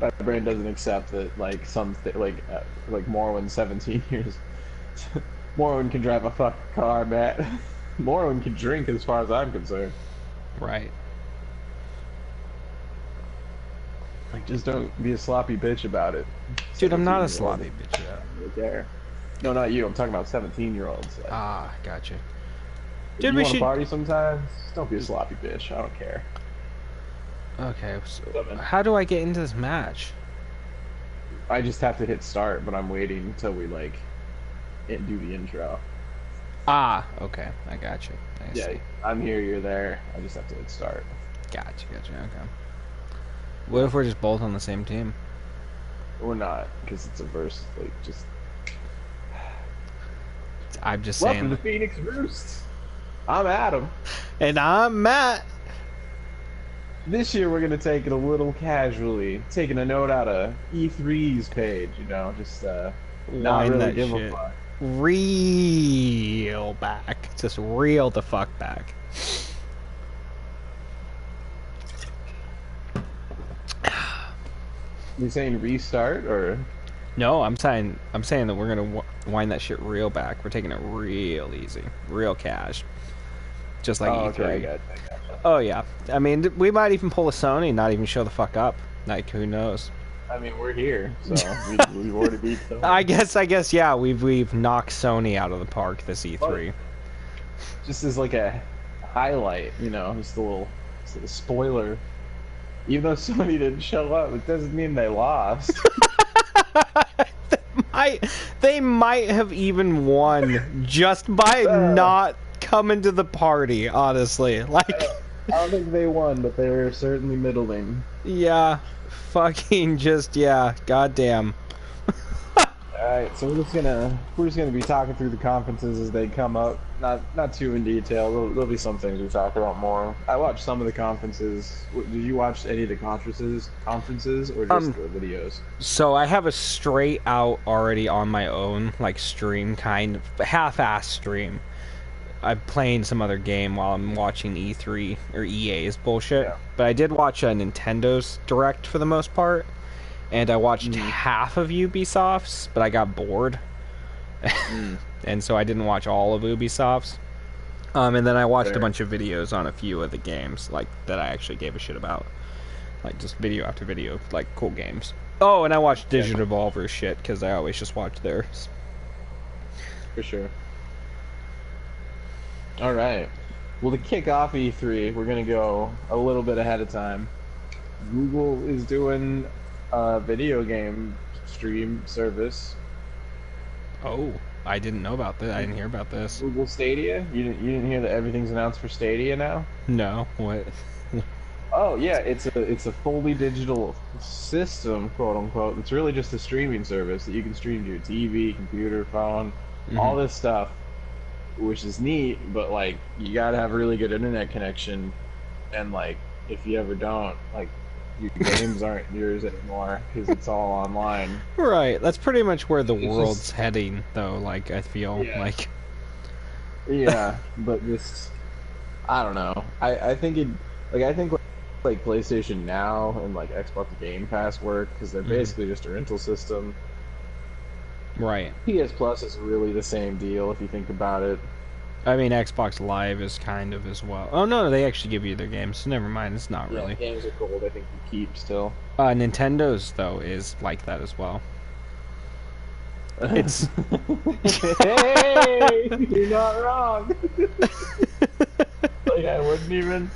My brain doesn't accept that like like Morwin's 17 years. Morwin can drive a fucking car, Matt. Morwin can drink as far as I'm concerned. Right. Like, just don't be a sloppy bitch about it. Dude, I'm not a 17-year-old. sloppy bitch yet. Right there. No, not you. I'm talking about 17-year-olds. Like, Ah, gotcha. if Dude, you we want to should... party sometimes, just don't be a sloppy bitch. I don't care. Okay, so So, man, how do I get into this match? I just have to hit start, but I'm waiting until we like do the intro. Ah, okay. I gotcha. I Yeah, see. I'm here, you're there. I just have to hit start. Gotcha, okay. What if we're just both on the same team? We're not, because it's a verse. Like, just I'm just welcome saying. to Phoenix Roost. I'm Adam. And I'm Matt. This year we're gonna take it a little casually, taking a note out of E3's page. You know, just not Wind really that give shit a fuck. real back. Just reel the fuck back. You saying restart or? No, I'm saying that we're gonna wind that shit real back. We're taking it real easy, real cash, just like Oh, E3. okay, I got you. Oh yeah, I mean we might even pull a Sony and not even show the fuck up. Like who knows? I mean, we're here, so we've already beat Sony. I guess yeah. We've knocked Sony out of the park this E3. Just as like a highlight, you know, just a little spoiler. Even though Sony didn't show up, it doesn't mean they lost. They might have even won just by not coming to the party. Honestly, like I don't think they won, but they were certainly middling. yeah, fucking just yeah, goddamn. Alright, so we're just gonna be talking through the conferences as they come up. Not too in detail. There'll be some things we talk about more. I watched some of the conferences. Did you watch any of the conferences or just the videos? So I have a straight out already on my own like stream, kind of half-ass stream. I'm playing some other game while I'm watching E3 or EA's bullshit. Yeah. But I did watch a Nintendo's Direct for the most part. And I watched half of Ubisoft's, but I got bored. And so I didn't watch all of Ubisoft's. And then I watched a bunch of videos on a few of the games, like, that I actually gave a shit about. Like, just video after video of, like, cool games. Oh, and I watched Digital Evolver's shit, because I always just watch theirs. For sure. Alright. Well, to kick off E3, we're going to go a little bit ahead of time. Google is doing a video game stream service. Oh, I didn't know about this. I didn't hear about this. Google Stadia? You didn't hear that everything's announced for Stadia now? No, what? Oh yeah, it's a fully digital system, quote unquote. It's really just a streaming service that you can stream to your TV, computer, phone, all this stuff, which is neat. But like, you gotta have a really good internet connection, and like, if you ever don't, like, your games aren't yours anymore because it's all online. Right, that's pretty much where the It's world's just heading, though. Like, I feel like. Yeah, but just I don't know. I think it I think like PlayStation Now and like Xbox Game Pass work because they're basically just a rental system. Right. PS Plus is really the same deal if you think about it. I mean, Xbox Live is kind of as well. Oh no, they actually give you their games. So never mind, it's not really. Games are gold. I think you keep still. Nintendo though is like that as well. It's hey, you're not wrong. Like I wouldn't even.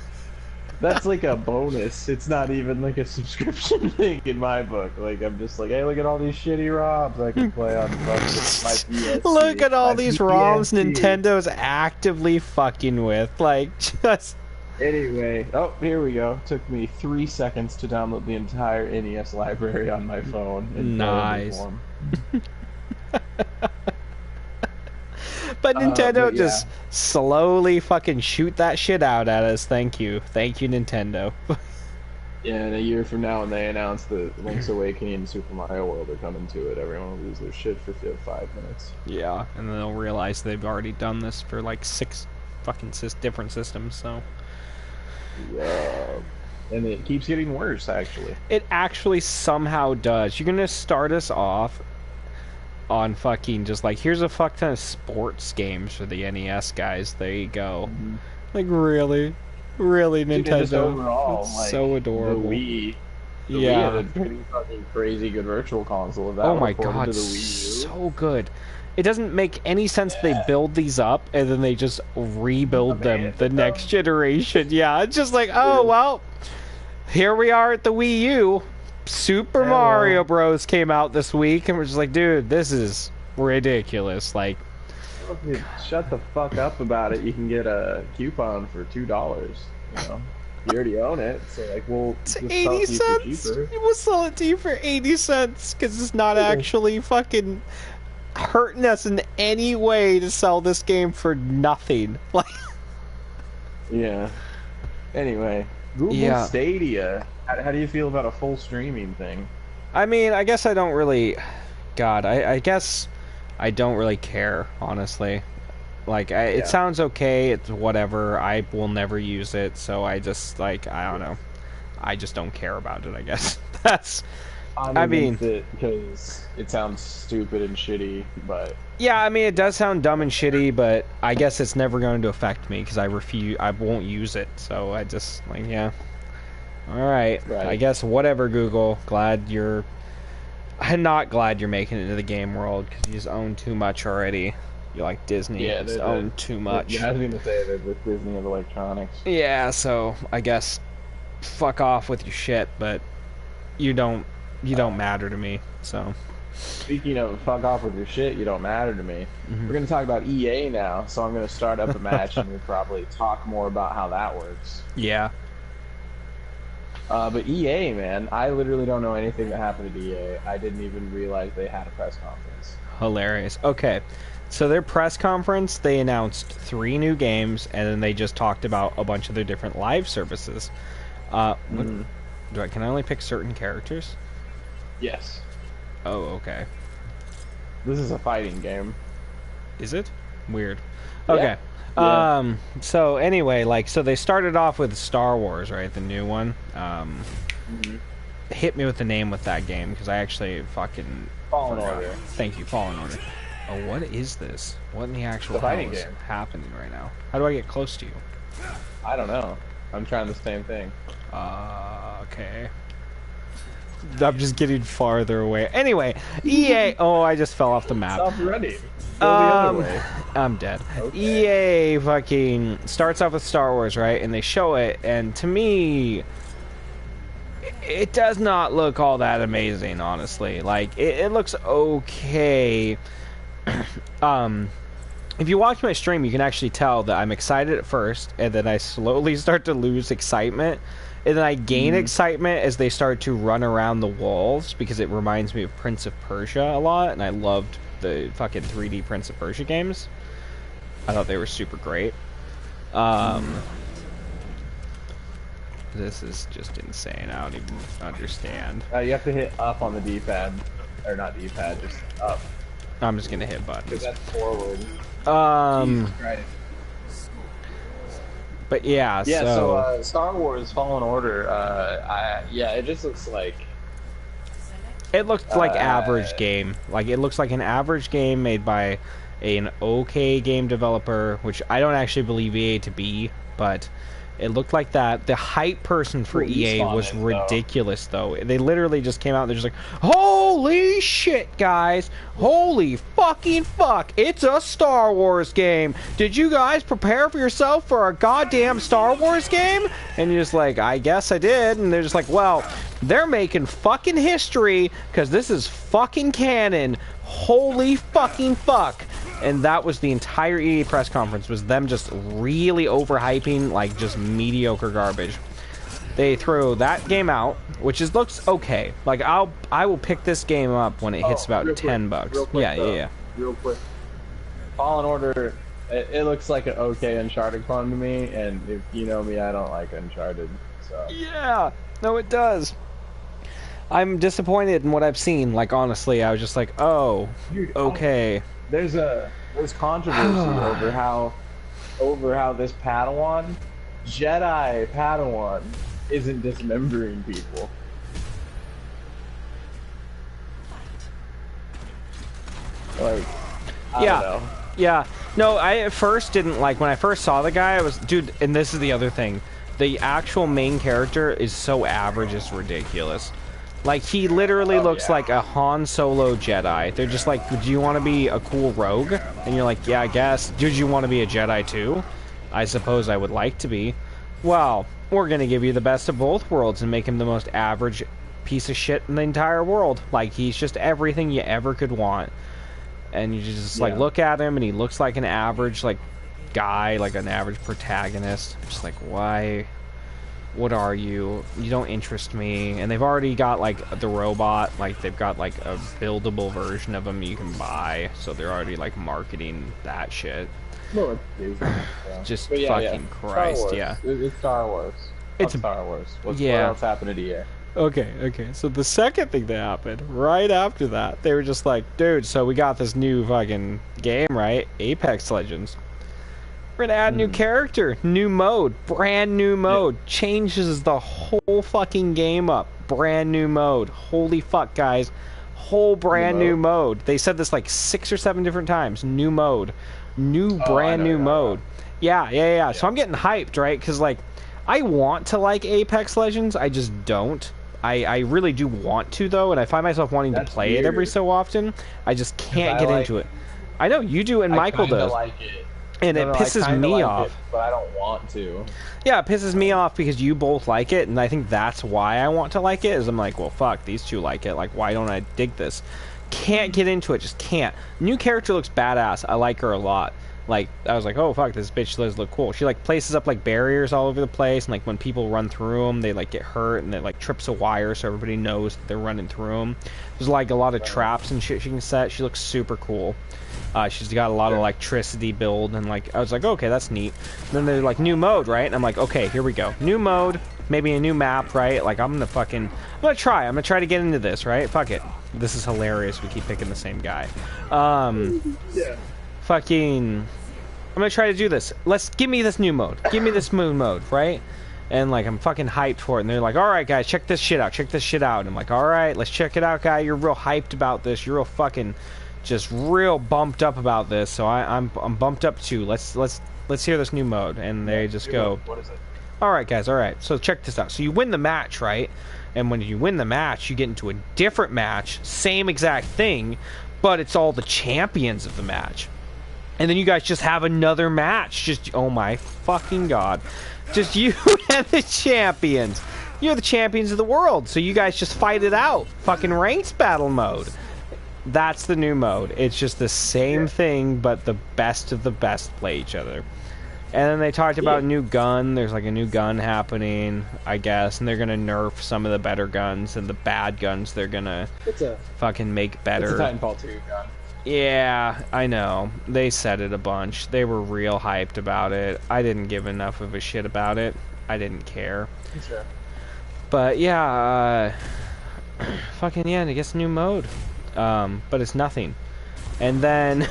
That's like a bonus. It's not even like a subscription thing in my book. Like I'm just like, hey, look at all these shitty ROMs I can play on my PS. Look at all these ROMs PSP. Nintendo's actively fucking with. Like just. Anyway, oh, here we go. Took me 3 seconds to download the entire NES library on my phone. Nice. But Nintendo just slowly fucking shoot that shit out at us. Thank you, Nintendo. Yeah, and a year from now when they announce that Link's Awakening and Super Mario World are coming to it, everyone will lose their shit for 5 minutes. Yeah, and then they'll realize they've already done this for like 6 fucking different systems, so... Yeah. and it keeps getting worse. Actually, It actually somehow does. You're gonna start us off on fucking just like, here's a fuck ton of sports games for the NES guys. There you go. Like, really? Really, dude, Nintendo? just overall, That's like, so adorable. The Wii Yeah. had a pretty fucking crazy good virtual console. If that Oh my ported god, to the Wii U. so good. It doesn't make any sense they build these up and then they just rebuild them the next generation. Yeah, it's just like, oh, well, here we are at the Wii U. Super Mario Bros. Came out this week, and we're just like, dude, this is ridiculous. Like, Dude, shut the fuck up about it. You can get a coupon for $2. You know, you already own it, so like, we'll it's just 80 sell it to you for cents. cheaper. We'll sell it to you for 80 cents because it's not actually fucking hurting us in any way to sell this game for nothing. Like, Yeah. Anyway, Google Stadia. How do you feel about a full streaming thing? I mean, I guess I don't really... God, I guess I don't really care, honestly. Like, it sounds okay, it's whatever, I will never use it, so I just, like, I don't know. I just don't care about it, I guess. That's... I mean... Because it sounds stupid and shitty, but... Yeah, I mean, it does sound dumb and shitty, but I guess it's never going to affect me, because I won't use it, so I just, like, yeah... Alright, I guess whatever, Google. I'm not glad you're making it into the game world, because you just own too much already. You're like Disney, you just own too much. Yeah, I was going to say that with Disney of electronics. Yeah, so I guess fuck off with your shit, but you don't matter to me, so... Speaking of fuck off with your shit, you don't matter to me. We're going to talk about EA now, so I'm going to start up a match, and we'll probably talk more about how that works. Yeah. But EA, man, I literally don't know anything that happened at EA. I didn't even realize they had a press conference. Hilarious. Okay, so their press conference, they announced 3 new games, and then they just talked about a bunch of their different live services. Can I only pick certain characters? Yes. Oh, okay. This is a fighting game. Is it? Weird. Okay. Yeah. So anyway, like, so they started off with Star Wars, right? The new one. Hit me with the name with that game, because I actually fucking... Fallen Order. Thank you, Fallen Order. Oh, what is this? What in the actual hell is happening right now? How do I get close to you? I don't know. I'm trying the same thing. Okay. I'm just getting farther away. Anyway, EA... Oh, I just fell off the map. Stop running. Go the other way. I'm dead. Okay. EA fucking starts off with Star Wars, right? And they show it, and to me, it does not look all that amazing, honestly. Like, it looks okay. If you watch my stream, you can actually tell that I'm excited at first, and then I slowly start to lose excitement. And then I gain excitement as they start to run around the walls, because it reminds me of Prince of Persia a lot, and I loved the fucking 3D Prince of Persia games. I thought they were super great. This is just insane. I don't even understand. You have to hit up on the D-pad. Or not D-pad, just up. I'm just gonna hit buttons. Because that's forward. Jesus Christ. But yeah, so Star Wars Fallen Order, it just looks like... It looked like average game. Like, it looks like an average game made by an okay game developer, which I don't actually believe EA to be, but it looked like that. The hype person for EA was ridiculous, though. They literally just came out and they're just like, holy shit, guys. Holy fucking fuck. It's a Star Wars game. Did you guys prepare for yourself for a goddamn Star Wars game? And you're just like, I guess I did. And they're just like, well, they're making fucking history because this is fucking canon. Holy fucking fuck. And that was the entire EA press conference, was them just really overhyping, like, just mediocre garbage. They threw that game out, which looks okay. Like, I will pick this game up when it hits about $10. Real quick, Yeah. Real quick. Fallen Order, it looks like an okay Uncharted clone to me, and if you know me, I don't like Uncharted, so... Yeah! No, it does. I'm disappointed in what I've seen. Like, honestly, I was just like, oh, okay. There's controversy over how this Padawan, Jedi Padawan, isn't dismembering people. Like, I don't know. Yeah. No, I at first didn't like, when I first saw the guy, I was, dude, and this is the other thing. The actual main character is so average, it's ridiculous. Like, he literally looks like a Han Solo Jedi. They're just like, do you want to be a cool rogue? And you're like, yeah, I guess. Did you want to be a Jedi too? I suppose I would like to be. Well, we're going to give you the best of both worlds and make him the most average piece of shit in the entire world. Like, he's just everything you ever could want. And you just, like, look at him, and he looks like an average, like, guy, like an average protagonist. I'm just like, why? What are you? You don't interest me. And they've already got, like, the robot. Like, they've got, like, a buildable version of him you can buy. So they're already, like, marketing that shit. Well, it's just fucking Christ, yeah. It's Star Wars. It's Star Wars. What else happened to you? Okay. So the second thing that happened, right after that, they were just like, dude, so we got this new fucking game, right? Apex Legends. We're gonna add a new character, new mode, brand new mode. Changes the whole fucking game up. Brand new mode. Holy fuck, guys. Whole brand new mode. They said this like 6 or 7 different times. New mode. Brand new mode. Yeah. So I'm getting hyped, right? Because, like, I want to like Apex Legends. I just don't. I really do want to, though, and I find myself wanting to play it every so often. I just can't get into it. I know you do, and Michael does. Like it. And it pisses me off. But I don't want to. Yeah, it pisses me off because you both like it, and I think that's why I want to like it, is I'm like, well, fuck, these two like it. Like, why don't I dig this? Can't get into it, just can't. New character looks badass. I like her a lot. Like, I was like, oh, fuck, this bitch does look cool. She, like, places up, like, barriers all over the place, and, like, when people run through them, they, like, get hurt, and it, like, trips a wire so everybody knows that they're running through them. There's, like, a lot of traps and shit she can set. She looks super cool. She's got a lot of electricity build, and, like, I was like, okay, that's neat. And then they're like, new mode, right? And I'm like, okay, here we go. New mode, maybe a new map, right? Like, I'm gonna try to get into this, right? Fuck it. This is hilarious. We keep picking the same guy. Fucking, I'm gonna try to do this. Give me this new mode. Give me this moon mode, right? And, like, I'm fucking hyped for it. And they're like, all right, guys, check this shit out. And I'm like, all right, let's check it out, guy. You're real hyped about this. You're real fucking, just real bumped up about this. So I'm bumped up too. Let's hear this new mode. And they just go, what is it? all right, guys, all right. So check this out. So you win the match, right? And when you win the match, you get into a different match, same exact thing, but it's all the champions of the match. And then you guys just have another match. Just, oh my fucking god. Just you and the champions. You're the champions of the world. So you guys just fight it out. Fucking ranked battle mode. That's the new mode. It's just the same thing, but the best of the best play each other. And then they talked about a new gun. There's like a new gun happening, I guess. And they're going to nerf some of the better guns. And the bad guns they're going to fucking make better. It's a Titanfall 2 gun. Yeah, I know. They said it a bunch. They were real hyped about it. I didn't give enough of a shit about it. I didn't care. Sure. But yeah, fucking yeah, and it gets a new mode. But it's nothing. And then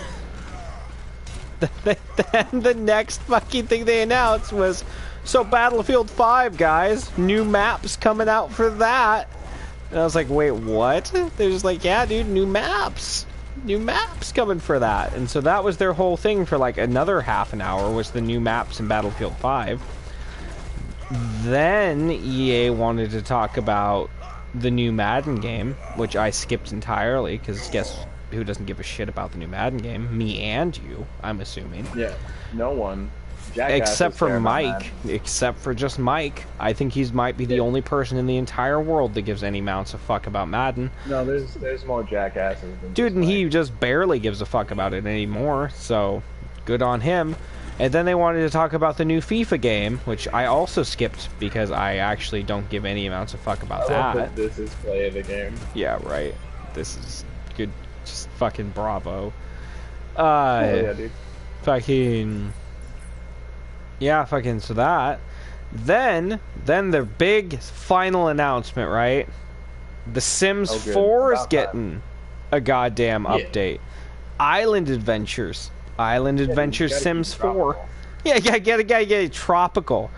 the next fucking thing they announced was, so Battlefield 5, guys, new maps coming out for that. And I was like, wait, what? They're just like, yeah, dude, new maps coming for that. And so that was their whole thing for like another half an hour, was the new maps in Battlefield 5. Then EA wanted to talk about the new Madden game, which I skipped entirely, because guess who doesn't give a shit about the new Madden game? Me and you, I'm assuming. Yeah, no one. Except for Mike. Except for just Mike. I think he might be the only person in the entire world that gives any ounce of fuck about Madden. No, there's more jackasses than dude, and he just barely gives a fuck about it anymore, so good on him. And then they wanted to talk about the new FIFA game, which I also skipped because I actually don't give any amounts of fuck about that. This is play of the game. Yeah, right. This is good. Just fucking bravo. Yeah, dude. Fucking... Yeah, fucking, so that. Then the big final announcement, right? The Sims 4 is getting a goddamn update. Island Adventures Sims 4. Yeah, get it tropical.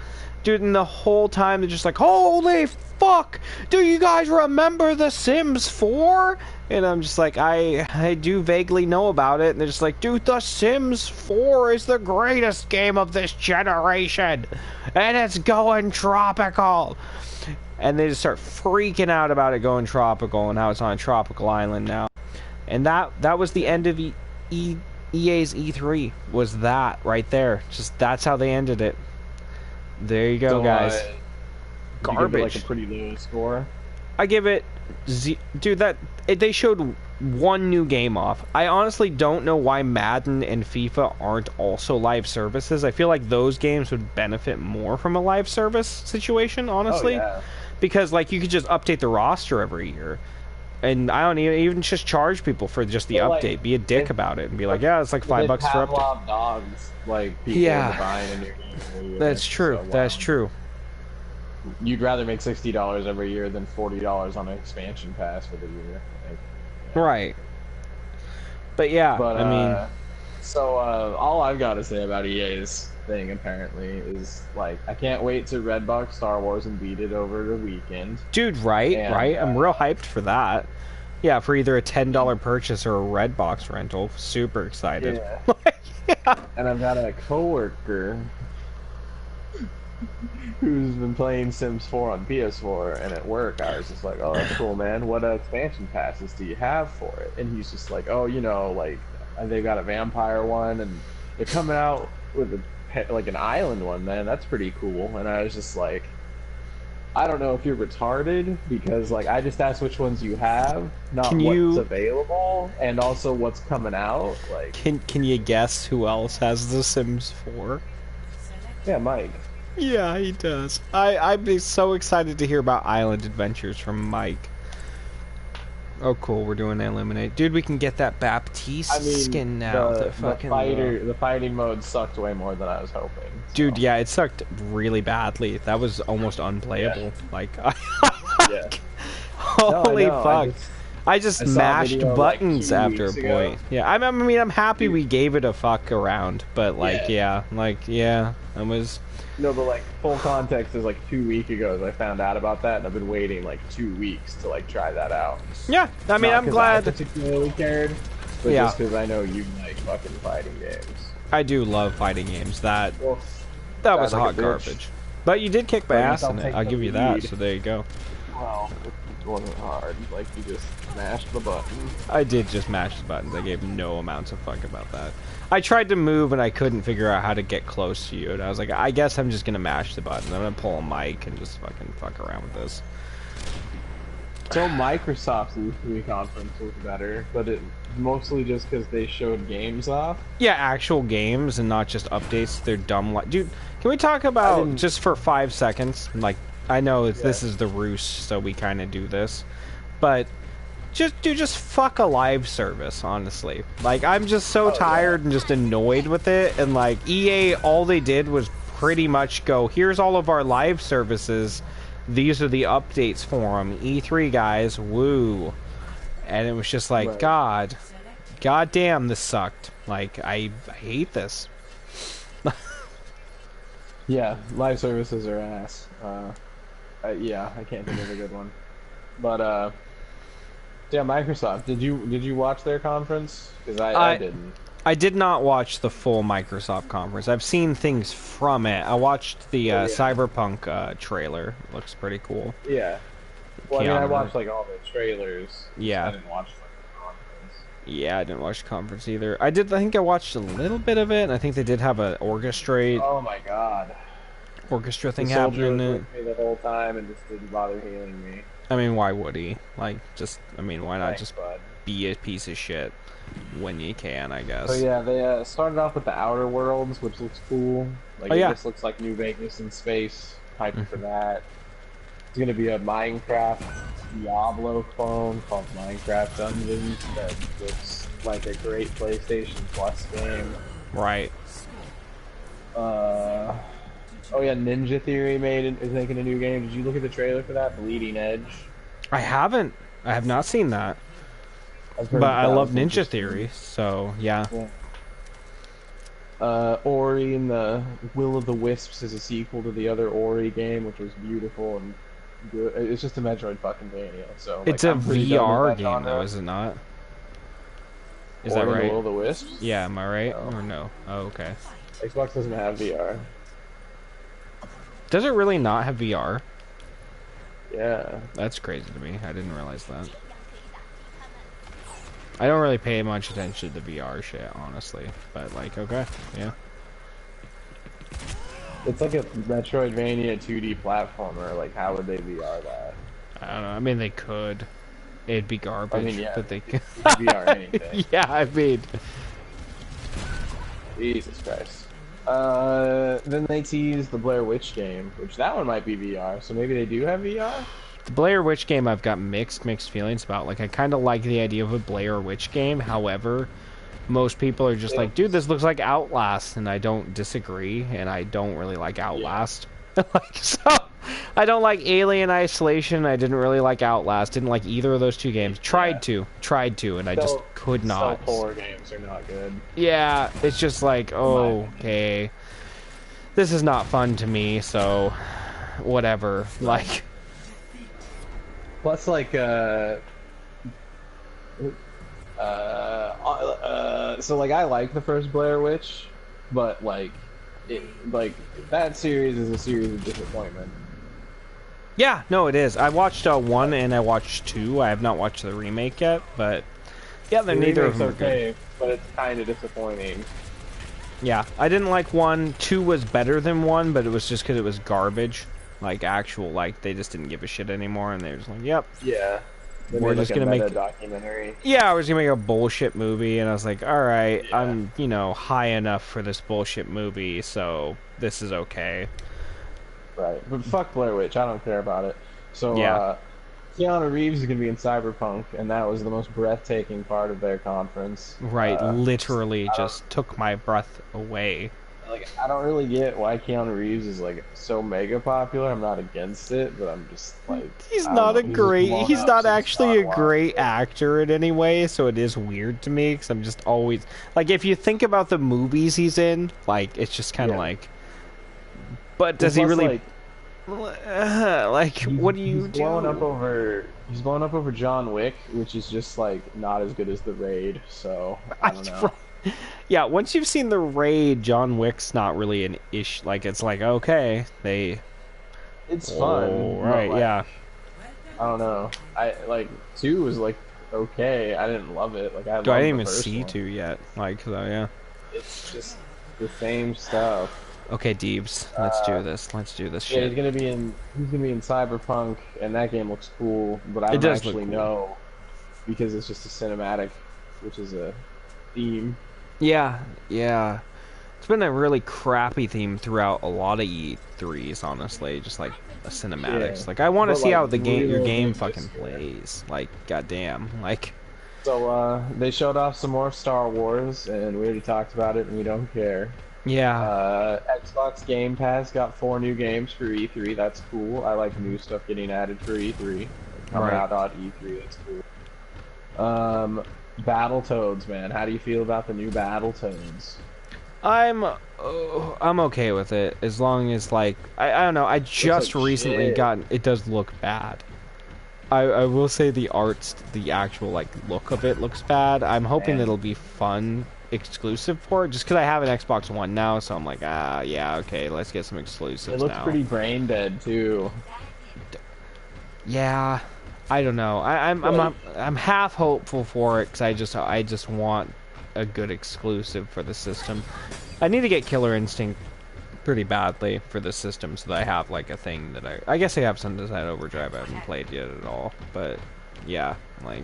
Dude, and the whole time they're just like, holy fuck, do you guys remember The Sims 4? And I'm just like, I do vaguely know about it. And they're just like, dude, The Sims 4 is the greatest game of this generation. And it's going tropical. And they just start freaking out about it going tropical and how it's on a tropical island now. And that was the end of EA's E3, was that right there. Just that's how they ended it. There you go, so, guys. Garbage. You give it like a pretty low score. I give it, dude. They showed one new game off. I honestly don't know why Madden and FIFA aren't also live services. I feel like those games would benefit more from a live service situation, honestly, because like you could just update the roster every year. And I don't even just charge people for just the update. Like, be a dick about it and be like, yeah, it's like $5 for update. Dogs, like people buying in your game. That's true. So, that's true. You'd rather make $60 every year than $40 on an expansion pass for the year. Like, right. But yeah, but, I mean, so all I've got to say about EA's thing apparently is like I can't wait to Redbox Star Wars and beat it over the weekend. Dude, right? I'm real hyped for that. Yeah, for either a $10 purchase or a Redbox rental. Super excited. Yeah. And I've got a coworker who's been playing Sims 4 on PS4, and at work I was just like, oh, that's cool, man. What expansion passes do you have for it? And he's just like, oh, you know, like they've got a vampire one, and they're coming out with like an island one, man. That's pretty cool. And I was just like, I don't know if you're retarded, because like I just asked which ones you have, not what's available, and also what's coming out. Like, can you guess who else has The Sims 4? Yeah, Mike. Yeah, he does. I'd be so excited to hear about Island Adventures from Mike. Oh, cool. We're doing Eliminate. Dude, we can get that Baptiste skin now. The fighting mode sucked way more than I was hoping. So. Dude, yeah, it sucked really badly. That was almost unplayable. Yeah. Like, yeah. Holy fuck. I just mashed buttons like after a point. Yeah, I mean, I'm happy we gave it a fuck around, but like, yeah, it was... No, but like full context is like 2 weeks ago I found out about that, and I've been waiting like 2 weeks to like try that out. Yeah, I mean, I'm glad. I particularly cared, but just because I know you like fucking fighting games. I do love fighting games. That was like hot garbage. But you did kick my ass in it. I'll give you that. So there you go. Well, it wasn't hard. Like you just mashed the button. I did just mash the buttons. I gave no amounts of fuck about that. I tried to move and I couldn't figure out how to get close to you, and I was like, I guess I'm just gonna mash the button. I'm gonna pull a mic and just fucking fuck around with this. So Microsoft's E3 conference was better, but it mostly just because they showed games off. Yeah, actual games and not just updates. They're dumb. Dude, can we talk about just for 5 seconds? Like, I know this is the Roost, so we kind of do this, but. Just fuck a live service, honestly. Like, I'm just so tired and just annoyed with it, and like, EA, all they did was pretty much go, here's all of our live services, these are the updates for them, E3 guys, woo. And it was just like, God damn, this sucked. Like, I hate this. Yeah, live services are ass. Yeah, I can't think of a good one. But, yeah, Microsoft. Did you watch their conference? Because I didn't. I did not watch the full Microsoft conference. I've seen things from it. I watched the Cyberpunk trailer. It looks pretty cool. Yeah. Well, I mean, I watched like all the trailers. Yeah. I didn't watch the conference. Yeah, I didn't watch the conference either. I think I watched a little bit of it, and I think they did have an orchestrate. Oh my god. Orchestra thing happening. Was with me the whole time and just didn't bother healing me. I mean, why would he? Like, why not just be a piece of shit when you can, I guess. So yeah, they started off with the Outer Worlds, which looks cool. Like, it just looks like New Vegas in space. Hyped for that. It's gonna be a Minecraft Diablo clone called Minecraft Dungeons that looks like a great PlayStation Plus game. Right. Oh yeah, Ninja Theory is making a new game. Did you look at the trailer for that? Bleeding Edge? I haven't. I have not seen that. But I love Ninja Theory, so yeah. Ori and the Will of the Wisps is a sequel to the other Ori game, which was beautiful and good. It's just a Metroid fucking Mania, so like It's a I'm pretty done with VR that game, though, genre. is it not? Is Ori that and the right? Will of the Wisps? Yeah, am I right? No. Or no? Oh, okay. Xbox doesn't have VR. Does it really not have VR? Yeah. That's crazy to me. I didn't realize that. I don't really pay much attention to VR shit, honestly. But, like, okay, yeah. It's like a Metroidvania 2D platformer. Like, how would they VR that? I don't know. I mean, they could. It'd be garbage, I mean, yeah, but they could. VR anything. Yeah, I mean. Jesus Christ. Then they teased the Blair Witch game, which that one might be VR, so maybe they do have VR? The Blair Witch game I've got mixed feelings about. Like, I kind of like the idea of a Blair Witch game. However, most people are just like, dude, this looks like Outlast, and I don't disagree, and I don't really like Outlast. Yeah. Like, so, I don't like Alien Isolation, I didn't really like Outlast, didn't like either of those two games. Tried to, and I just could not. Horror games are not good. Yeah, it's just like, oh, okay. This is not fun to me, so, whatever. Like... Plus, like, so, like, I like the first Blair Witch, but, like, that series is a series of disappointment. Yeah, no, it is. I watched 1 and I watched 2. I have not watched the remake yet, but, yeah, they're neither of them are good. But it's kind of disappointing. Yeah, I didn't like 1. 2 was better than 1, but it was just because it was garbage. Like, actual, like, they just didn't give a shit anymore, and they were just like, yep. Yeah. We're just gonna make a documentary. Yeah, I was gonna make a bullshit movie, and I was like, alright, yeah. I'm, you know, high enough for this bullshit movie, so this is okay. Right, but fuck Blair Witch, I don't care about it. So, yeah. Keanu Reeves is gonna be in Cyberpunk, and that was the most breathtaking part of their conference. Right, literally just took my breath away. Like, I don't really get why Keanu Reeves is like so mega popular. I'm not against it, but I'm just like he's not actually a great actor in any way, so it is weird to me because I'm just always like, if you think about the movies he's in, like, it's just kind of like, but does he really like what do you do? He's blowing up over John Wick, which is just like not as good as The Raid, so I don't know. Yeah, once you've seen The Raid, John Wick's not really an ish. Like, it's like, okay, it's fun. Right, like, yeah. I don't know. I, like, 2 was, like, okay. I didn't love it. Like, I didn't even see 2 yet. Like, so, yeah. It's just the same stuff. Okay, Deebs, let's do this. Let's do this shit. Yeah, he's gonna be in Cyberpunk, and that game looks cool, but I don't actually know because it's just a cinematic, which is a theme. Yeah. It's been a really crappy theme throughout a lot of E3s, honestly. Just like a cinematics. Yeah. Like, I want to see how the game, your game fucking plays. Like, goddamn. Like. So, they showed off some more Star Wars, and we already talked about it, and we don't care. Yeah. Xbox Game Pass got 4 new games for E3. That's cool. I like new stuff getting added for E3. Coming out on E3. That's cool. Battletoads, man. How do you feel about the new Battletoads? I'm okay with it, as long as, like, I don't know, I just recently it does look bad. I will say the actual, like, look of it looks bad. I'm hoping it'll be fun exclusive for it, just because I have an Xbox One now, so I'm like, yeah, okay, let's get some exclusives now. It looks pretty brain dead, too. Yeah. I don't know. I'm half hopeful for it because I just want a good exclusive for the system. I need to get Killer Instinct pretty badly for the system so that I have like a thing that I guess I have Sunset Overdrive I haven't played yet at all. But yeah, like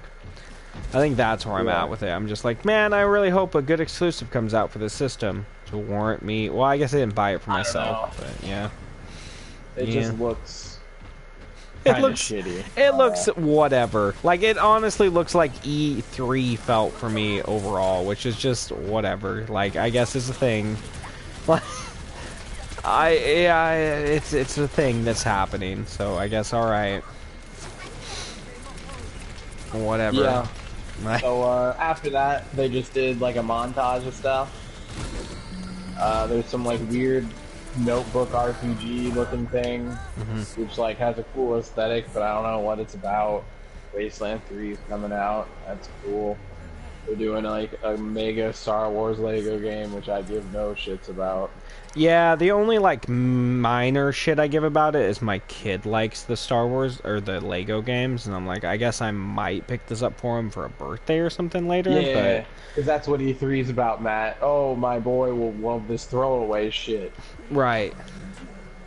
I think that's where I'm at with it. I'm just like, man, I really hope a good exclusive comes out for the system to warrant me. Well, I guess I didn't buy it for myself, but yeah. It just looks. It looks shitty. It looks whatever. Like, it honestly looks like E3 felt for me overall, which is just whatever. Like, I guess is a thing. Like, it's a thing that's happening. So I guess alright. Whatever. Yeah. So after that, they just did like a montage of stuff. There's some like weird notebook RPG looking thing, which like has a cool aesthetic, but I don't know what it's about. Wasteland 3 is coming out. That's cool. They're doing like a mega Star Wars Lego game, which I give no shits about. Yeah, the only like minor shit I give about it is my kid likes the Star Wars or the Lego games, and I'm like, I guess I might pick this up for him for a birthday or something later. Yeah, because that's what E3 is about, Matt. Oh, my boy will love this throwaway shit. Right.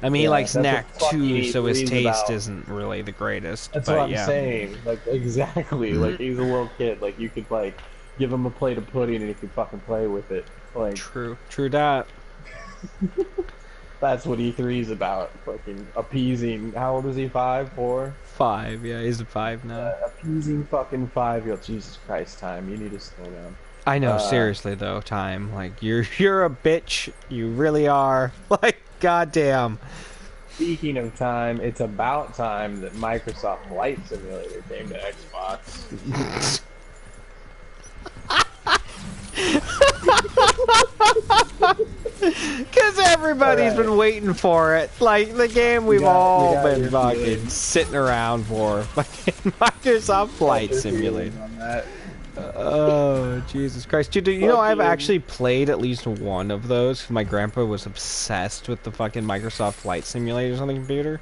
I mean, he likes Knack too, so his taste isn't really the greatest. That's what I'm saying. Like, exactly. Like, he's a little kid. Like, you could, like, give him a plate of pudding and he could fucking play with it. Like, true that. That's what E3 is about. Fucking appeasing. How old is he? 5, 4? 5. Yeah, he's a 5 now. Appeasing fucking 5-year-old. Jesus Christ, Time. You need to slow down. I know, seriously though, Time. Like, you're a bitch. You really are. Like, goddamn. Speaking of time, it's about time that Microsoft Flight Simulator came to Xbox. Because everybody's been waiting for it. Like, the game we've all been fucking sitting around for. Fucking Microsoft Flight Simulator. Oh, Jesus Christ. Dude, you know, I've actually played at least one of those. My grandpa was obsessed with the fucking Microsoft Flight Simulators on the computer.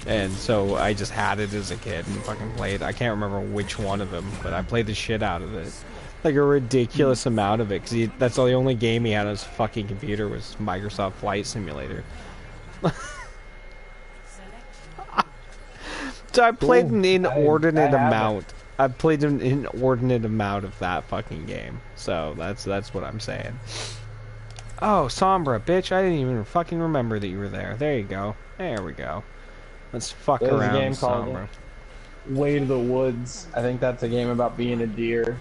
And so I just had it as a kid and fucking played. I can't remember which one of them, but I played the shit out of it. Like a ridiculous amount of it, because that's the only game he had on his fucking computer was Microsoft Flight Simulator. So I played an inordinate amount. I've played an inordinate amount of that fucking game. So that's what I'm saying. Oh, Sombra, bitch! I didn't even fucking remember that you were there. There you go. There we go. Let's fuck around, a game Sombra. Called Way to the Woods. I think that's a game about being a deer.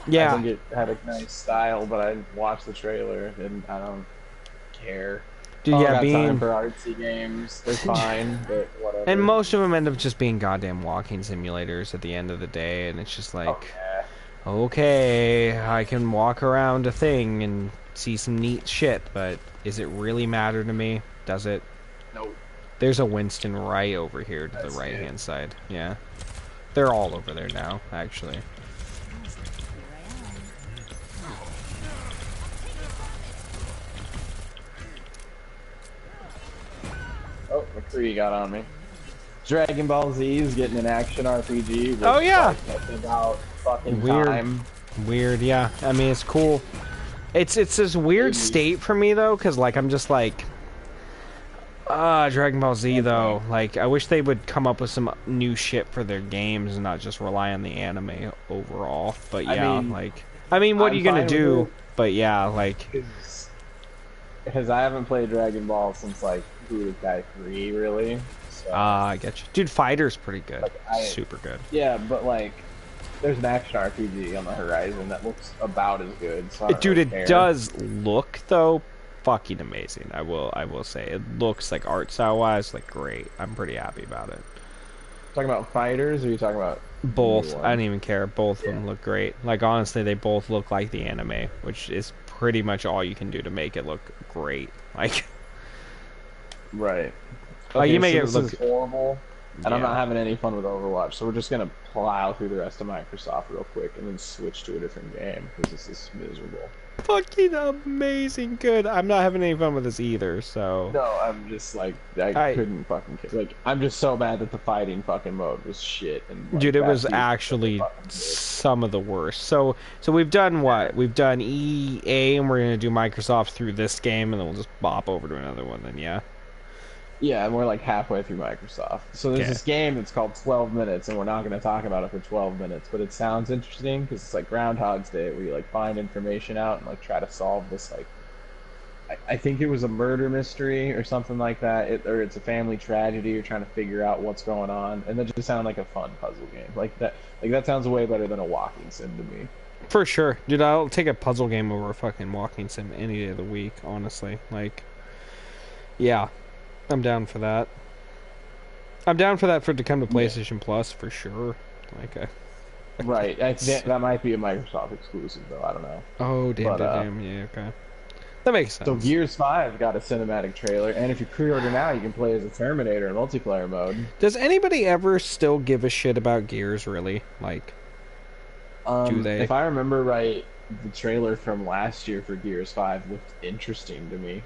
Yeah. I think it had a nice style, but I watched the trailer and I don't care. Dude, yeah, being time for artsy games, they're fine, but whatever. And most of them end up just being goddamn walking simulators at the end of the day, and it's just like, okay, I can walk around a thing and see some neat shit, but is it really matter to me? Does it? Nope. There's a Winston right over here to the right-hand side. Yeah. They're all over there now, actually. Oh, McCree got on me. Dragon Ball Z is getting an action RPG. Oh yeah. Like, about fucking weird. Time. Weird, yeah. I mean, it's cool. It's this weird state for me though, because like I'm just like, Dragon Ball Z though. Like I wish they would come up with some new shit for their games and not just rely on the anime overall. But yeah, I mean, what are you gonna do? But yeah, like. Because I haven't played Dragon Ball since like Budokai 3, really. So, I get you. Dude, Fighter's pretty good. Like, super good. Yeah, but like, there's an action RPG on the horizon that looks about as good. So Dude, it does look though fucking amazing. I will say it looks like art style wise like great. I'm pretty happy about it. Talking about fighters, or are you talking about both? I don't even care. Both of them look great. Like honestly, they both look like the anime, which is pretty much all you can do to make it look great. Like, right. Like you make it look horrible, and I'm not having any fun with Overwatch. So we're just gonna plow through the rest of Microsoft real quick, and then switch to a different game because this is miserable. Fucking amazing good. I'm not having any fun with this either, so... No, I'm just like, I couldn't fucking... Like, I'm just so mad that the fighting fucking mode was shit. And, like, dude, it was actually some of the worst. So we've done what? We've done EA, and we're gonna do Microsoft through this game, and then we'll just bop over to another one then, yeah? Yeah, and we're like halfway through Microsoft. So there's this game that's called 12 Minutes, and we're not going to talk about it for 12 minutes, but it sounds interesting because it's like Groundhog's Day, where you like find information out and like try to solve this like, I think it was a murder mystery or something like that, or it's a family tragedy. You're trying to figure out what's going on, and that just sounded like a fun puzzle game. Like that sounds way better than a walking sim to me. For sure, dude. I'll take a puzzle game over a fucking walking sim any day of the week, honestly. Like, yeah. I'm down for that. I'm down for that for it to come to PlayStation Plus for sure. Like, right. That might be a Microsoft exclusive though. I don't know. Oh damn, yeah, okay. That makes So sense. Gears 5 got a cinematic trailer, and if you pre-order now, you can play as a Terminator in multiplayer mode. Does anybody ever still give a shit about Gears, really? Like, do they? If I remember right, the trailer from last year for Gears 5 looked interesting to me.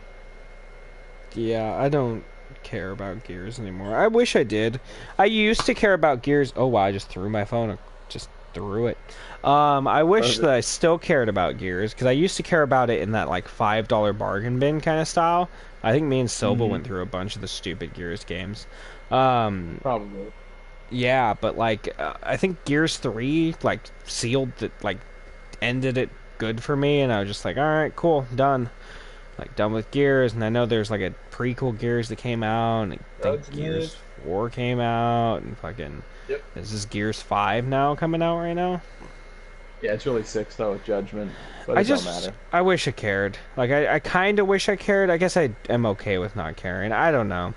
Yeah, I don't care about Gears anymore. I wish I did. I used to care about Gears. Oh wow, I just threw my phone. Just threw it. I wish that I still cared about Gears because I used to care about it in that like $5 bargain bin kind of style. I think me and Silva went through a bunch of the stupid Gears games. Probably. Yeah, but like I think Gears 3 like sealed it, like ended it good for me, and I was just like, all right, cool, done. Like done with Gears, and I know there's like a prequel Gears that came out, and I think Gears 4 came out, and fucking is this Gears 5 now coming out right now? Yeah, it's really 6 though with Judgment, but it don't matter. I wish I cared. Like I kind of wish I cared. I guess I am okay with not caring. I don't know,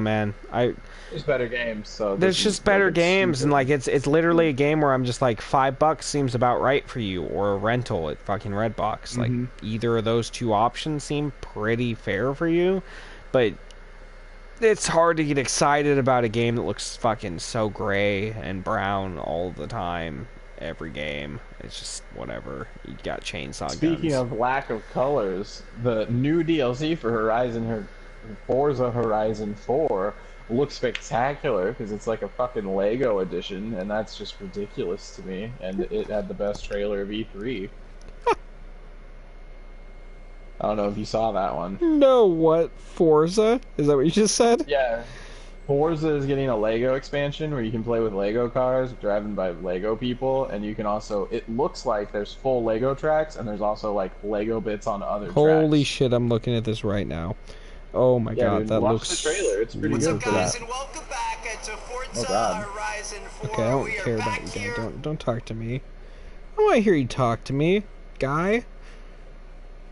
man. There's better games, so there's just better games, and like it's literally a game where I'm just like $5 seems about right for you, or a rental at fucking Redbox. Like either of those two options seem pretty fair for you, but it's hard to get excited about a game that looks fucking so gray and brown all the time. Every game, it's just whatever. You got chainsaw guns. Speaking of lack of colors, the new DLC for Forza Horizon 4 looks spectacular because it's like a fucking Lego edition, and that's just ridiculous to me. And it had the best trailer of E3. I don't know if you saw that one. No, what? Forza? Is that what you just said? Yeah. Forza is getting a Lego expansion where you can play with Lego cars driven by Lego people, and you can also, it looks like there's full Lego tracks, and there's also like Lego bits on other tracks. Holy shit, I'm looking at this right now. Oh my god, dude, that watch looks... the trailer, it's pretty What's good up, for guys, that. and welcome back to Forza Horizon 4. Okay, I don't care about you guys. Don't talk to me. I want to hear you talk to me, guy.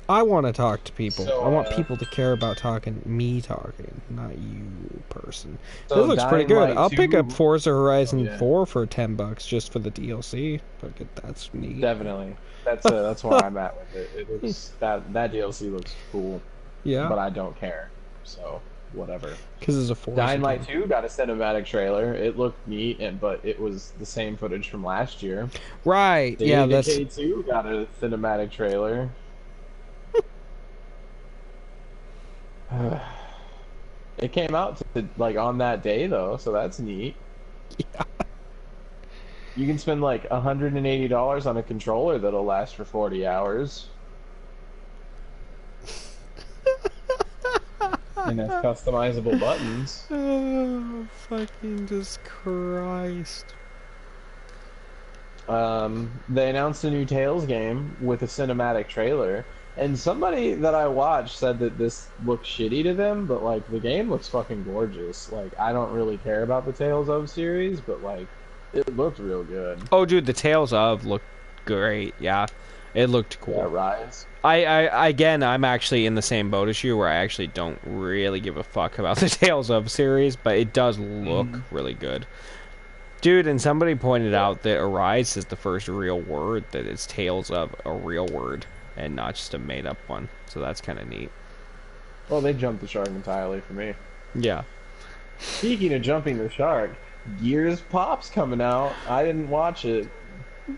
I want to talk to people. So, I want people to care about me talking, not you, person. So this looks pretty good. I'll pick 2... up Forza Horizon 4 for $10 just for the DLC. That's neat. Definitely. That's where I'm at with it. It looks that DLC looks cool. Yeah. But I don't care. So whatever. Because it's a Forza Dying Light game. 2 got a cinematic trailer. It looked neat, but it was the same footage from last year. Right. Yeah, that's... K2 got a cinematic trailer. It came out like on that day though, so that's neat. Yeah. You can spend like $180 on a controller that'll last for 40 hours. And has customizable buttons. Oh, fucking just Christ. They announced a new Tales game with a cinematic trailer. And somebody that I watched said that this looked shitty to them, but like the game looks fucking gorgeous. Like I don't really care about the Tales of series, but like it looked real good. Oh, dude, the Tales of looked great. Yeah, it looked cool. Yeah, Rise. I'm actually in the same boat as you, where I actually don't really give a fuck about the Tales of series, but it does look really good. Dude, and somebody pointed out that Arise is the first real word, that it's Tales of a real word, and not just a made-up one. So that's kind of neat. Well, they jumped the shark entirely for me. Yeah. Speaking of jumping the shark, Gears Pop's coming out. I didn't watch it.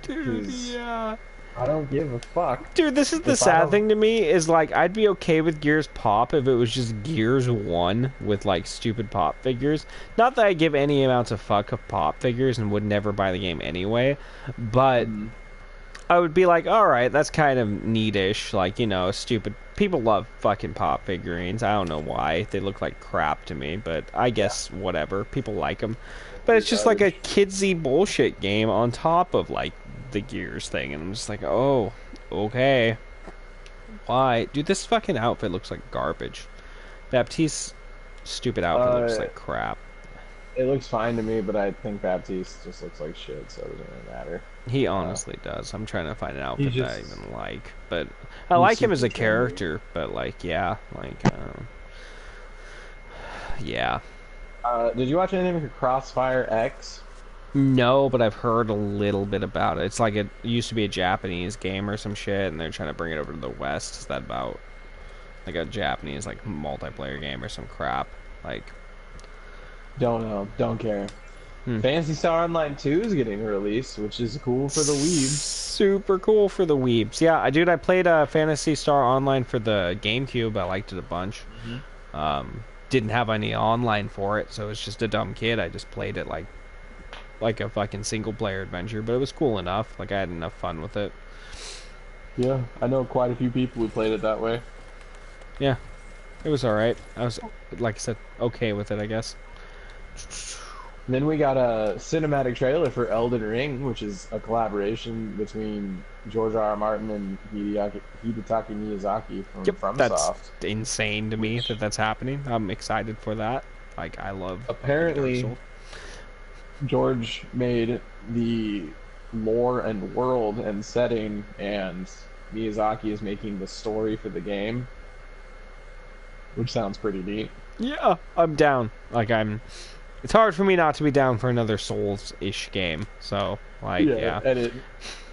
Dude, yeah. I don't give a fuck. Dude, this is the sad thing to me, is like, I'd be okay with Gears Pop if it was just Gears 1 with like stupid pop figures. Not that I give any amounts of fuck of pop figures and would never buy the game anyway, but I would be like, alright, that's kind of neatish, like, you know, stupid. People love fucking pop figurines. I don't know why. They look like crap to me, but I guess whatever. People like them. But it's just like a kidsy bullshit game on top of like the Gears thing, and I'm just like, oh, okay. Why? Dude, this fucking outfit looks like garbage. Baptiste's stupid outfit looks like crap. It looks fine to me, but I think Baptiste just looks like shit, so it doesn't really matter. He honestly does. I'm trying to find an outfit that I even like, but I like him as a character, but like, yeah, like, yeah. Did you watch anything for Crossfire X? No, but I've heard a little bit about it. It's like it used to be a Japanese game or some shit, and they're trying to bring it over to the West. Is that about like a Japanese like multiplayer game or some crap. Like, don't know, don't care. Phantasy Star Online 2 is getting released, which is cool for the weebs. Super cool for the weebs. Yeah, dude, I played Phantasy Star Online for the GameCube. I liked it a bunch. Didn't have any online for it, so it's just a dumb kid. I just played it like a fucking single player adventure, but it was cool enough. Like I had enough fun with it. Yeah, I know quite a few people who played it that way. Yeah, it was all right. I was, like I said, okay with it, I guess. And then we got a cinematic trailer for Elden Ring, which is a collaboration between George R.R. Martin and Hidetaka Miyazaki from FromSoft. That's insane to me that that's happening. I'm excited for that. Like, I love... Apparently, George made the lore and world and setting, and Miyazaki is making the story for the game, which sounds pretty neat. Yeah, I'm down. Like, it's hard for me not to be down for another Souls-ish game. So, like, yeah. And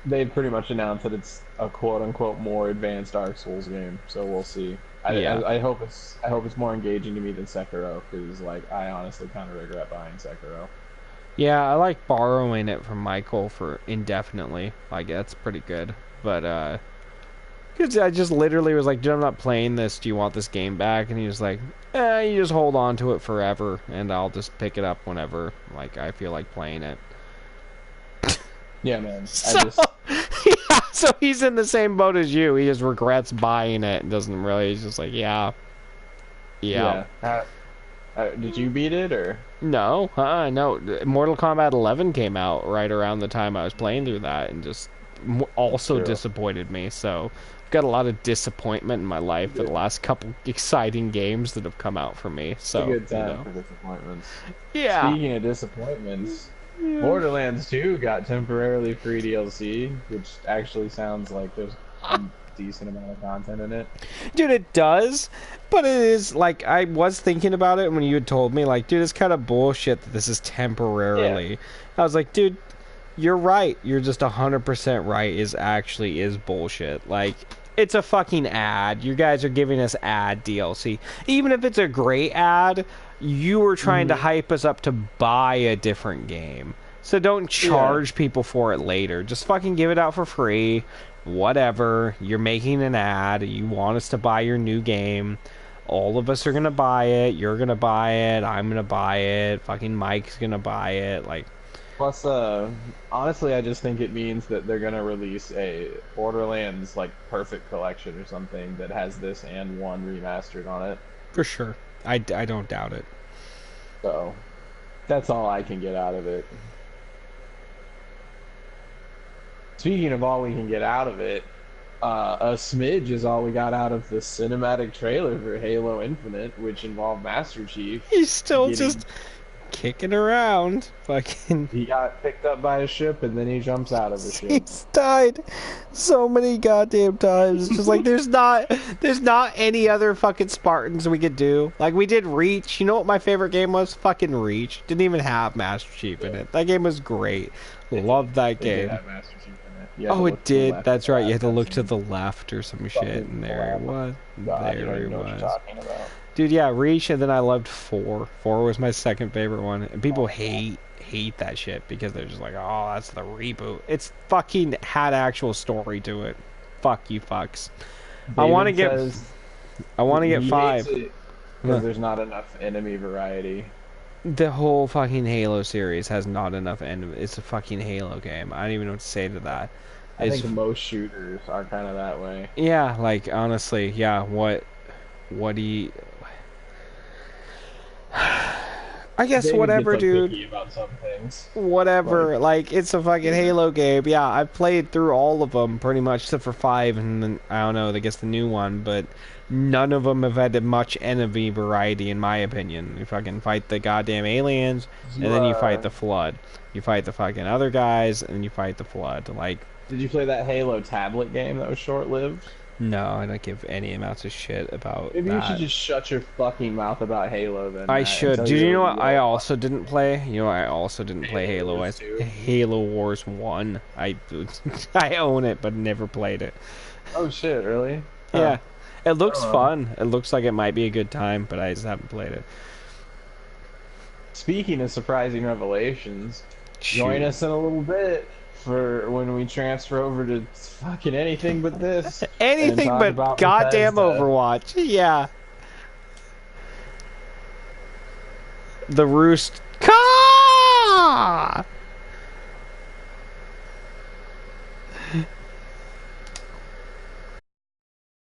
they've pretty much announced that it's a quote-unquote more advanced Dark Souls game. So we'll see. I hope it's more engaging to me than Sekiro, because like I honestly kind of regret buying Sekiro. Yeah, I like borrowing it from Michael for indefinitely. Like, that's pretty good. But because I just literally was like, dude, I'm not playing this. Do you want this game back? And he was like, you just hold on to it forever, and I'll just pick it up whenever, like, I feel like playing it. Yeah, man. Yeah, so he's in the same boat as you. He just regrets buying it and doesn't really. He's just like, yeah. Did you beat it, or? No, no. Mortal Kombat 11 came out right around the time I was playing through that, and just also disappointed me, so... got a lot of disappointment in my life for the last couple exciting games that have come out for me. So it's a good time for disappointments. Yeah. Speaking of disappointments, Borderlands 2 got temporarily free DLC, which actually sounds like there's a decent amount of content in it. Dude, it does, but it is like I was thinking about it when you had told me, like, dude, it's kind of bullshit that this is temporarily. Yeah. I was like, dude, you're right. You're just 100% right. Is bullshit. Like, it's a fucking ad. You guys are giving us ad DLC. Even if it's a great ad, you were trying to hype us up to buy a different game. So don't charge people for it later. Just fucking give it out for free. Whatever. You're making an ad. You want us to buy your new game. All of us are gonna buy it. You're gonna buy it. I'm gonna buy it. Fucking Mike's gonna buy it. Like... Plus, honestly, I just think it means that they're gonna release a Borderlands, like, Perfect Collection or something that has this and 1 remastered on it. For sure. I don't doubt it. So, that's all I can get out of it. Speaking of all we can get out of it, a smidge is all we got out of the cinematic trailer for Halo Infinite, which involved Master Chief. He's still just... kicking around. Fucking... He got picked up by a ship and then he jumps out of the ship. He's died so many goddamn times. It's just like there's not any other fucking Spartans we could do. Like, we did Reach. You know what my favorite game was? Fucking Reach. Didn't even have Master Chief in it. That game was great. Loved that game. Did have Master Chief in it. Oh, it did. That's right. You had to look to the left or some shit, and there it was. There it was. Dude, yeah, Reach, and then I loved 4. 4 was my second favorite one. And people hate that shit because they're just like, oh, that's the reboot. It's fucking had actual story to it. Fuck you fucks. I want to get 5. Because there's not enough enemy variety. The whole fucking Halo series has not enough enemy. It's a fucking Halo game. I don't even know what to say to that. I think most shooters are kind of that way. Yeah, like, honestly, yeah, what do you... I guess David whatever, gets, like, dude. picky about some things. Whatever, like, it's a fucking Halo game. Yeah, I've played through all of them pretty much, except for 5, and then, I don't know, I guess the new one, but none of them have had much enemy variety, in my opinion. You fucking fight the goddamn aliens, and then you fight the Flood. You fight the fucking other guys, and then you fight the Flood. Like, did you play that Halo tablet game that was short-lived? No, I don't give any amounts of shit about Maybe that. you should just shut your fucking mouth about Halo then. I should. Do you know what I also didn't play? You know I also didn't play Halo. Halo Wars 1. I own it, but never played it. Oh shit, really? Yeah. It looks fun. It looks like it might be a good time, but I just haven't played it. Speaking of surprising revelations, join Shoot. us in a little bit for when we transfer over to fucking anything but this. Anything but goddamn Bethesda. Overwatch. Yeah. The Roost. Caw!